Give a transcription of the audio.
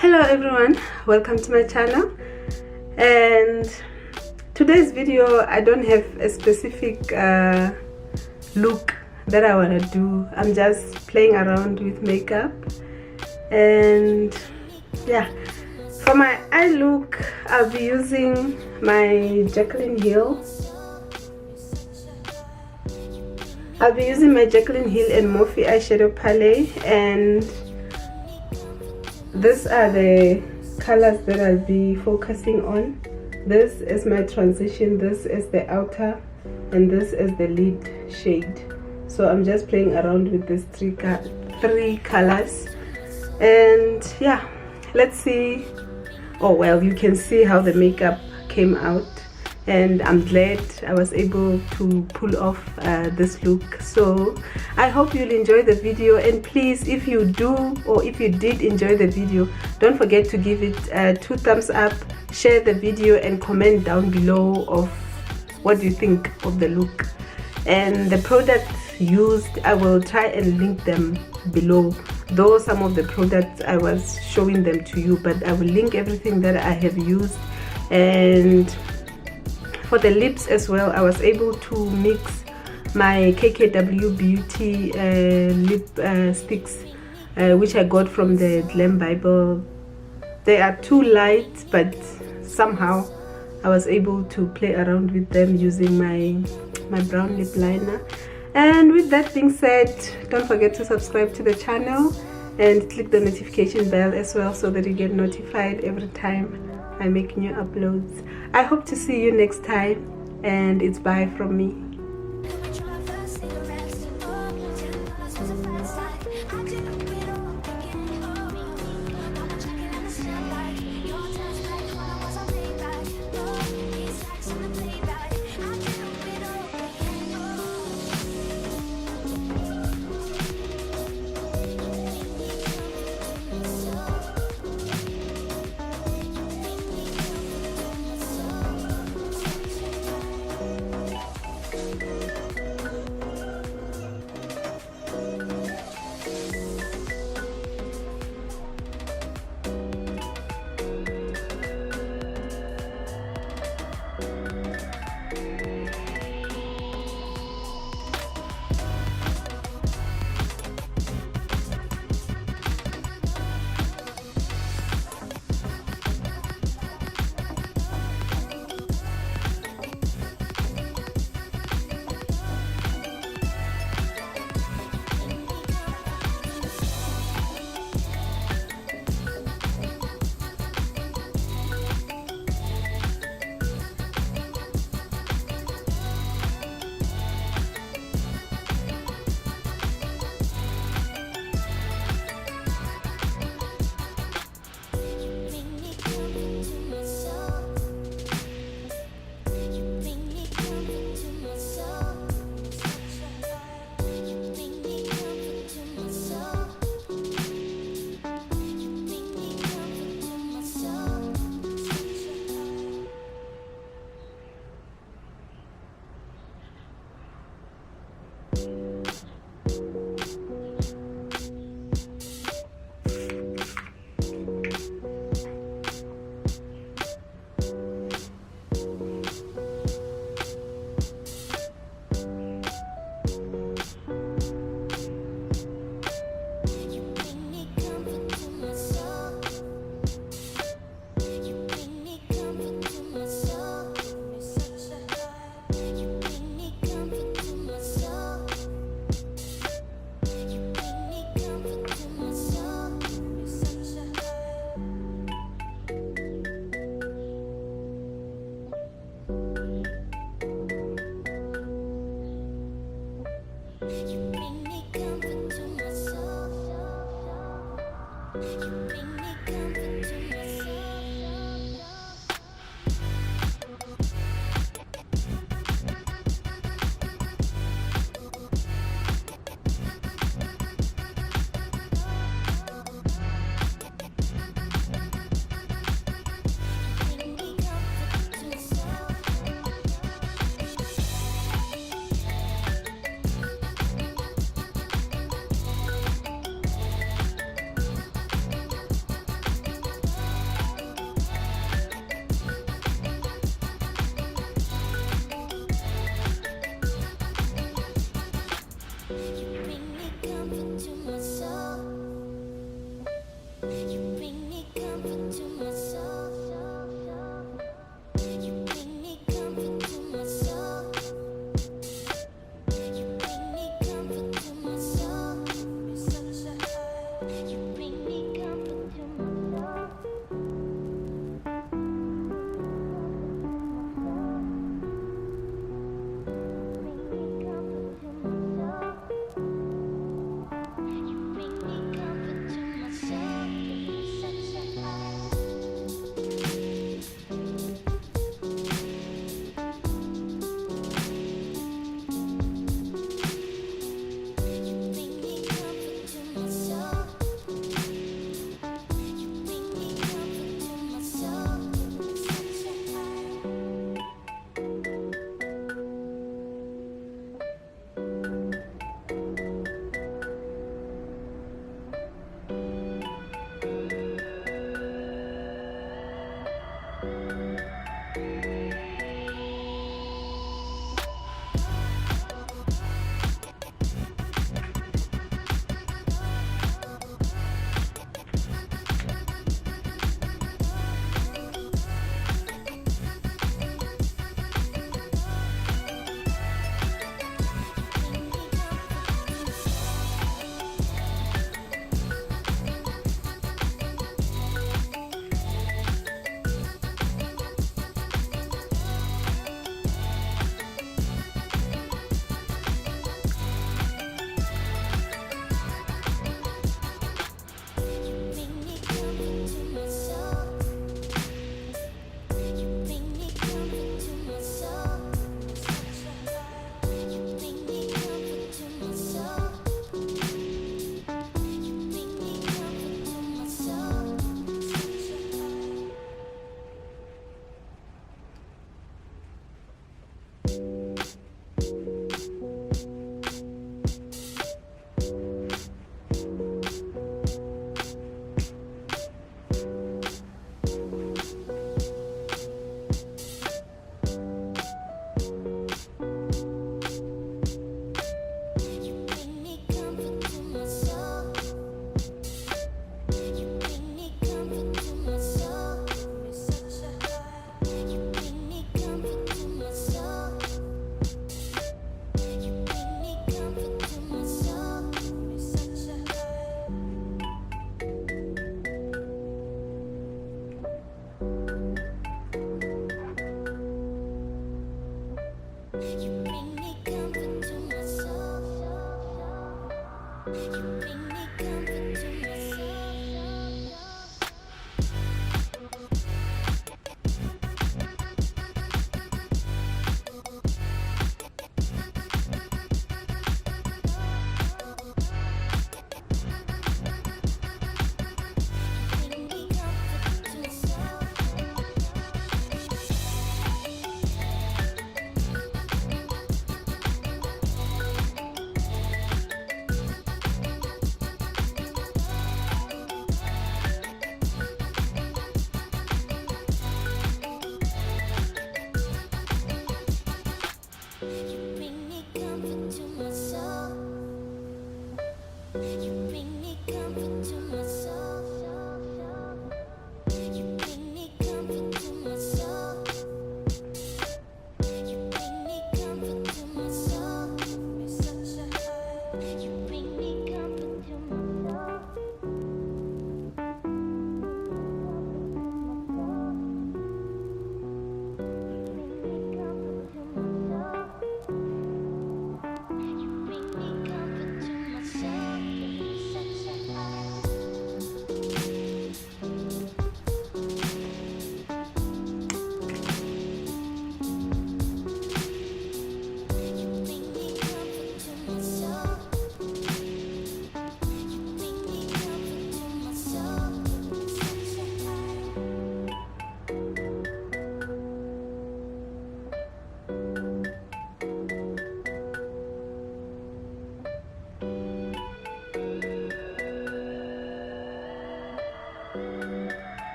Hello everyone, welcome to my channel. And today's video, I don't have a specific look that I want to do. I'm just playing around with makeup. And yeah, for my eye look, I'll be using my Jaclyn Hill. I'll be using my Jaclyn Hill and Morphe eyeshadow palette, and these are the colors that I'll be focusing on. This is my transition, this is the outer, and this is the lid shade. So I'm just playing around with these three colors. And yeah, let's see. Oh well, you can see how the makeup came out, and I'm glad I was able to pull off this look. So I hope you'll enjoy the video, and please, if you do or if you did enjoy the video, don't forget to give it 2 thumbs up, share the video, and comment down below of what you think of the look. And the products used, I will try and link them below, though some of the products I was showing them to you, but I will link everything that I have used. And for the lips as well, I was able to mix my KKW Beauty lip sticks, which I got from the Glam Bible. They are too light, but somehow I was able to play around with them using my brown lip liner. And with that being said, don't forget to subscribe to the channel and click the notification bell as well, so that you get notified every time I make new uploads. I hope to see you next time, and it's bye from me.